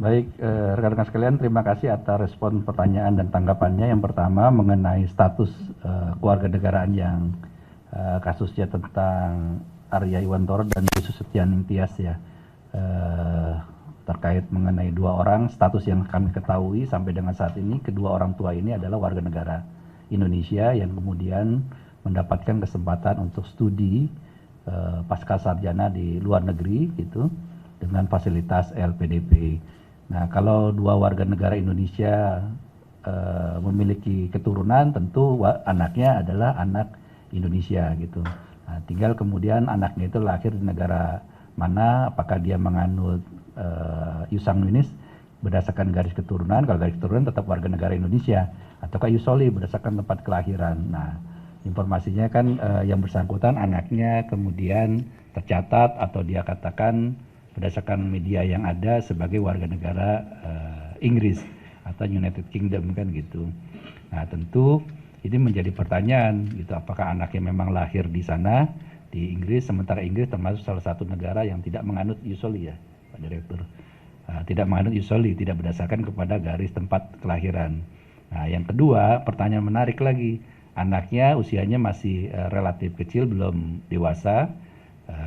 Baik, rekan-rekan sekalian, terima kasih atas respon pertanyaan dan tanggapannya. Yang pertama mengenai status kewarganegaraan yang kasusnya tentang Arya Iwantoro dan Yesus Setianing Tias ya, terkait mengenai dua orang. Status yang kami ketahui sampai dengan saat ini, kedua orang tua ini adalah warga negara Indonesia yang kemudian mendapatkan kesempatan untuk studi pasca sarjana di luar negeri gitu dengan fasilitas LPDP. Nah, kalau dua warga negara Indonesia memiliki keturunan, tentu anaknya adalah anak Indonesia gitu. Nah, tinggal kemudian anaknya itu lahir di negara mana, apakah dia menganut Yusanginis berdasarkan garis keturunan, kalau garis keturunan tetap warga negara Indonesia, ataukah Yusoli berdasarkan tempat kelahiran. Nah, informasinya kan yang bersangkutan anaknya kemudian tercatat atau dia katakan berdasarkan media yang ada sebagai warga negara Inggris atau United Kingdom kan gitu. Nah, tentu ini menjadi pertanyaan gitu, apakah anaknya memang lahir di sana di Inggris, sementara Inggris termasuk salah satu negara yang tidak menganut Yusoli ya, Pak Direktur. Tidak menganut Yusoli, tidak berdasarkan kepada garis tempat kelahiran. Nah, yang kedua, pertanyaan menarik lagi. Anaknya usianya masih relatif kecil, belum dewasa.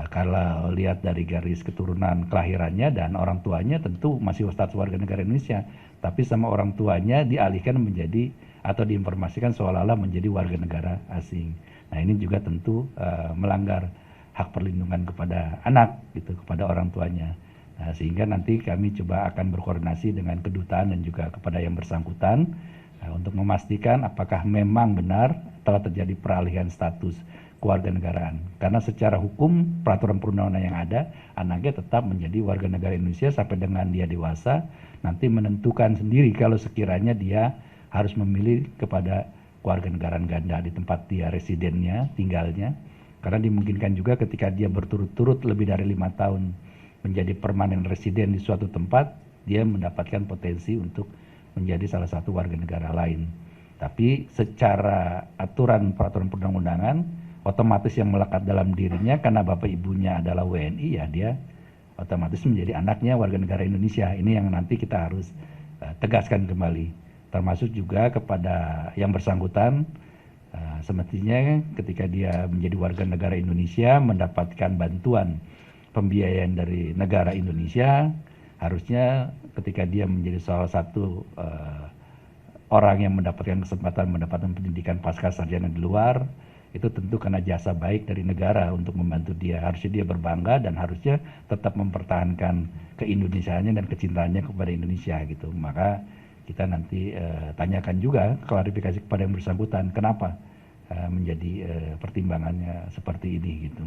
Kalau lihat dari garis keturunan kelahirannya dan orang tuanya tentu masih status warga negara Indonesia, tapi sama orang tuanya dialihkan menjadi atau diinformasikan seolah-olah menjadi warga negara asing. Nah, ini juga tentu melanggar hak perlindungan kepada anak gitu, kepada orang tuanya. Nah, sehingga nanti kami coba akan berkoordinasi dengan kedutaan dan juga kepada yang bersangkutan untuk memastikan apakah memang benar telah terjadi peralihan status kewarganegaraan. Karena secara hukum peraturan perundang-undangan yang ada, anaknya tetap menjadi warga negara Indonesia sampai dengan dia dewasa, nanti menentukan sendiri kalau sekiranya dia harus memilih kepada kewarganegaraan ganda di tempat dia residennya, tinggalnya. Karena dimungkinkan juga ketika dia berturut-turut lebih dari 5 tahun menjadi permanen residen di suatu tempat, dia mendapatkan potensi untuk menjadi salah satu warga negara lain. Tapi secara aturan peraturan perundang-undangan, otomatis yang melekat dalam dirinya karena bapak ibunya adalah WNI, ya dia otomatis menjadi anaknya warga negara Indonesia. Ini yang nanti kita harus tegaskan kembali. Termasuk juga kepada yang bersangkutan, semestinya ketika dia menjadi warga negara Indonesia mendapatkan bantuan pembiayaan dari negara Indonesia, harusnya ketika dia menjadi salah satu orang yang mendapatkan kesempatan mendapatkan pendidikan pasca sarjana di luar, itu tentu karena jasa baik dari negara untuk membantu dia. Harusnya dia berbangga dan harusnya tetap mempertahankan keindonesiaannya dan kecintaannya kepada Indonesia gitu. Maka kita nanti tanyakan juga klarifikasi kepada yang bersangkutan kenapa menjadi pertimbangannya seperti ini gitu.